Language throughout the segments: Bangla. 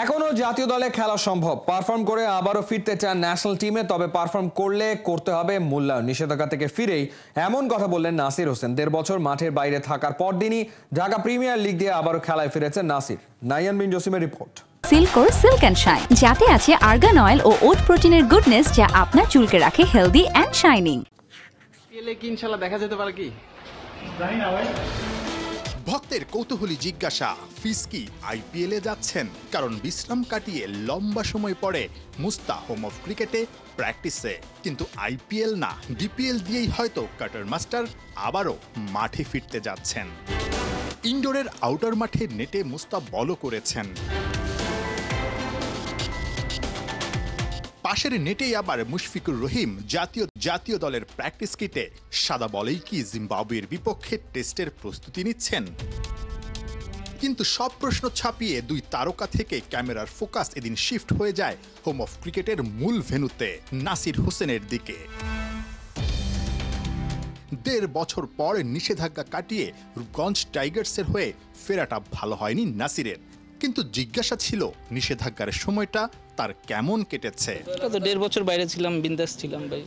এখনো জাতীয় দলে খেলা সম্ভব, পারফর্ম করে আবারও ফিরতে চান ন্যাশনাল টিমে। তবে পারফর্ম করলে করতে হবে মূল্যায়ন। নিষেধাজ্ঞা থেকে ফিরেই এমন কথা বললেন নাসির হোসেন। 1.5 বছর মাঠের বাইরে থাকার পরদিনই ঢাকা প্রিমিয়ার লিগ দিয়ে আবারও খেলায় ফিরেছেন নাসির। নাইয়ান বিন জসিমের রিপোর্ট। সিল্কোর সিল্ক অ্যান্ড শাইন, যাতে আছে আর্গান অয়েল ও ওট প্রোটিনের গুডনেস, যা আপনার চুলকে রাখে হেলদি অ্যান্ড শাইনিং। এলে কি ইনশাআল্লাহ দেখা যেতে পারে কি জানি না ভাই। ভক্তের কৌতূহলী জিজ্ঞাসা, ফিস কি আইপিএলে যাচ্ছেন? কারণ বিশ্রাম কাটিয়ে লম্বা সময় পরে মুস্তা হোম অফ ক্রিকেটে প্র্যাকটিসে। কিন্তু আইপিএল না, ডিপিএল দিয়েই হয়তো কাটার মাস্টার আবারও মাঠে ফিরতে যাচ্ছেন। ইনডোরের আউটার মাঠে নেটে মুস্তা বলও করেছেন, পাশের নেটেই আবার মুশফিকুর রহিম। জাতীয় দলের প্র্যাকটিস কিটে সাদা বলেই কি জিম্বাবুয়ের বিপক্ষে টেস্টের প্রস্তুতি নিচ্ছেন? কিন্তু সব প্রশ্ন ছাপিয়ে দুই তারকা থেকে ক্যামেরার ফোকাস এদিন শিফট হয়ে যায় হোম অফ ক্রিকেটের মূল ভেন্যুতে, নাসির হোসেনের দিকে। 1.5 বছর পর নিষেধাজ্ঞা কাটিয়ে রূপগঞ্জ টাইগার্সের হয়ে ফেরাটা ভালো হয়নি নাসিরের। কিন্তু জিজ্ঞাসা ছিল, নিষেধাজ্ঞার সময়টা তার কেমন কেটেছে? তো 1.5 বছর বাইরে ছিলাম, বিন্দাস ছিলাম ভাই,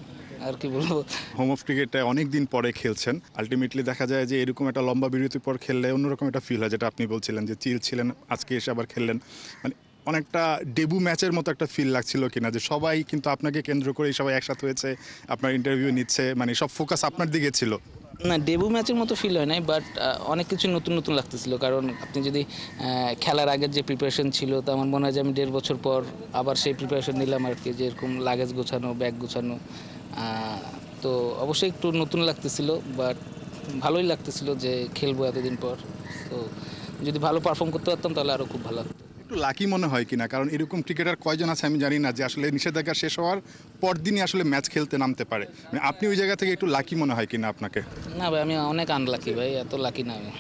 আর কি বলবো। হোম অফ ক্রিকেটে অনেক দিন পরে খেলছেন, আলটিমেটলি দেখা যায় যে এরকম একটা লম্বা বিরতির পর খেললে অন্যরকম একটা ফিল হয়, যেটা আপনি বলছিলেন যে চিল ছিলেন, আজকে এসে আবার খেললেন, মানে অনেকটা ডেবু ম্যাচের মতো একটা ফিল লাগছিল কিনা, যে সবাই কিন্তু আপনাকে কেন্দ্র করে সবাই একসাথে হয়েছে, আপনার ইন্টারভিউ নিচ্ছে, মানে সব ফোকাস আপনার দিকে ছিল। না, ডেবু ম্যাচের মতো ফিল হয় নাই, বাট অনেক কিছু নতুন নতুন লাগতেছিল। কারণ আপনি যদি খেলার আগের যে প্রিপারেশন ছিল, তো আমার মনে হয় যে আমি 1.5 বছর পর আবার সেই প্রিপারেশন নিলাম আর কি, যে এরকম লাগেজ গোছানো, ব্যাগ গোছানো। তো অবশ্যই একটু নতুন লাগতেছিল, বাট ভালোই লাগতেছিল যে খেলবো এতদিন পর। তো যদি ভালো পারফর্ম করতে পারতাম তাহলে আরও খুব ভালো লাগতো। একটু লাকি মনে হয় কিনা, কারণ এরকম ক্রিকেটার কয়জন আছে আমি জানি না যে আসলে নিষেধাজ্ঞা শেষ হওয়ার পরদিনই আসলে ম্যাচ খেলতে নামতে পারে। মানে আপনি ওই জায়গা থেকে একটু লাকি মনে হয় কিনা আপনাকে? না ভাই, আমি অনেক আনলাকি ভাই, এত লাকি না আমি।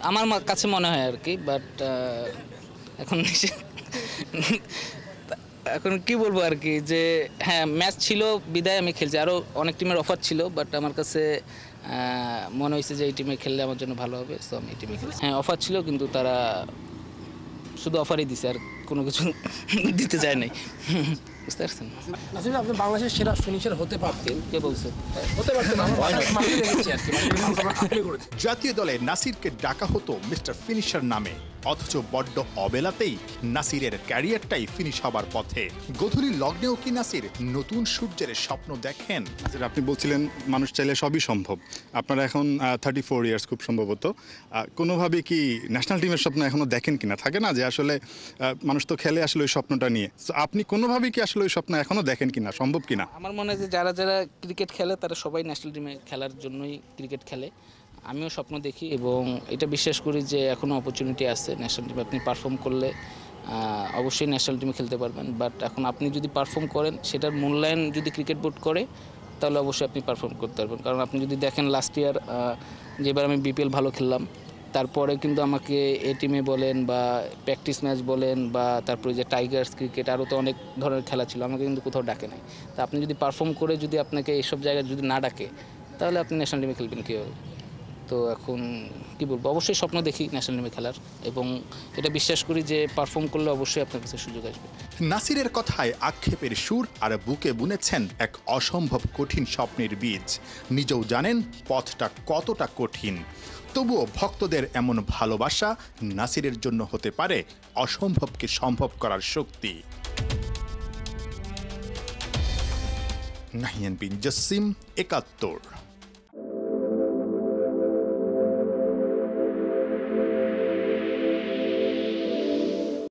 আমার কাছে মনে হয় আর কি, বাট এখন এখন কি বলবো আর কি, যে হ্যাঁ ম্যাচ ছিল বিদায় আমি খেলছি, আরও অনেক টিমের অফার ছিল, বাট আমার কাছে মনে হয়েছে যে এই টিমে খেললে আমার জন্য ভালো হবে, সো আমি এই টিমে খেলছি। হ্যাঁ অফার ছিল, কিন্তু তারা শুধু অফারই দিছে, আর কোনো কিছু দিতে চায় নাই। বুঝতে পারছেন? আসলে আপনি বাংলাদেশের সেরা ফিনিশার হতে পারতেন। কে বলছে? হতে পারতেন। জাতীয় দলে নাসিরকে ডাকা হতো মিস্টার ফিনিশার নামে, অথচ বড্ড অবেলাতেই নাসিরের ক্যারিয়ারটাই ফিনিশ হবার পথে। গধূলি লগ্নেও কি নাসির নতুন সূর্যের স্বপ্ন দেখেন? আপনি বলছিলেন মানুষ চাইলে সবই সম্ভব, আপনারা এখন 34 ইয়ার্স খুব সম্ভবত, কোনোভাবে কি ন্যাশনাল টিমের স্বপ্ন এখনো দেখেন কিনা? থাকে না যে আসলে মানুষ তো খেলে আসলে ওই স্বপ্নটা নিয়ে, তো আপনি কোনোভাবে কি আসলে ওই স্বপ্ন এখনো দেখেন কিনা, সম্ভব কিনা? আমার মনে হয় যে যারা যারা ক্রিকেট খেলে তারা সবাই ন্যাশনাল টিমে খেলার জন্যই ক্রিকেট খেলে। আমিও স্বপ্ন দেখি এবং এটা বিশ্বাস করি যে এখনও অপরচুনিটি আছে ন্যাশনাল টিমে। আপনি পারফর্ম করলে অবশ্যই ন্যাশনাল টিমে খেলতে পারবেন, বাট এখন আপনি যদি পারফর্ম করেন, সেটার মূল্যায়ন যদি ক্রিকেট বোর্ড করে, তাহলে অবশ্যই আপনি পারফর্ম করতে পারবেন। কারণ আপনি যদি দেখেন লাস্ট ইয়ার যেবার আমি বিপিএল ভালো খেললাম, তারপরে কিন্তু আমাকে এ টিমে বলেন বা প্র্যাকটিস ম্যাচ বলেন বা তারপরে যে টাইগার্স ক্রিকেট, আরও তো অনেক ধরনের খেলা ছিল, আমাকে কিন্তু কোথাও ডাকে নাই। তা আপনি যদি পারফর্ম করে যদি আপনাকে এইসব জায়গায় যদি না ডাকে, তাহলে আপনি ন্যাশনাল টিমে খেলবেন কীভাবে? তো এখন কি বলবো, অবশ্যই স্বপ্ন দেখি ন্যাশনাল টিমে খেলার, এবং এটা বিশ্বাস করি যে পারফর্ম করলে অবশ্যই আপনার কাছে সুযোগ আসবে। নাসিরের কথায় আক্ষেপের সুর, আর বুকে বুনেছেন এক অসম্ভব কঠিন স্বপ্নের বীজ। নিজেও জানেন পথটা কতটা কঠিন, তবুও ভক্তদের এমন ভালোবাসা নাসিরের জন্য হতে পারে অসম্ভবকে সম্ভব করার শক্তি। নাহিয়ান বিন জসিম, ৭১।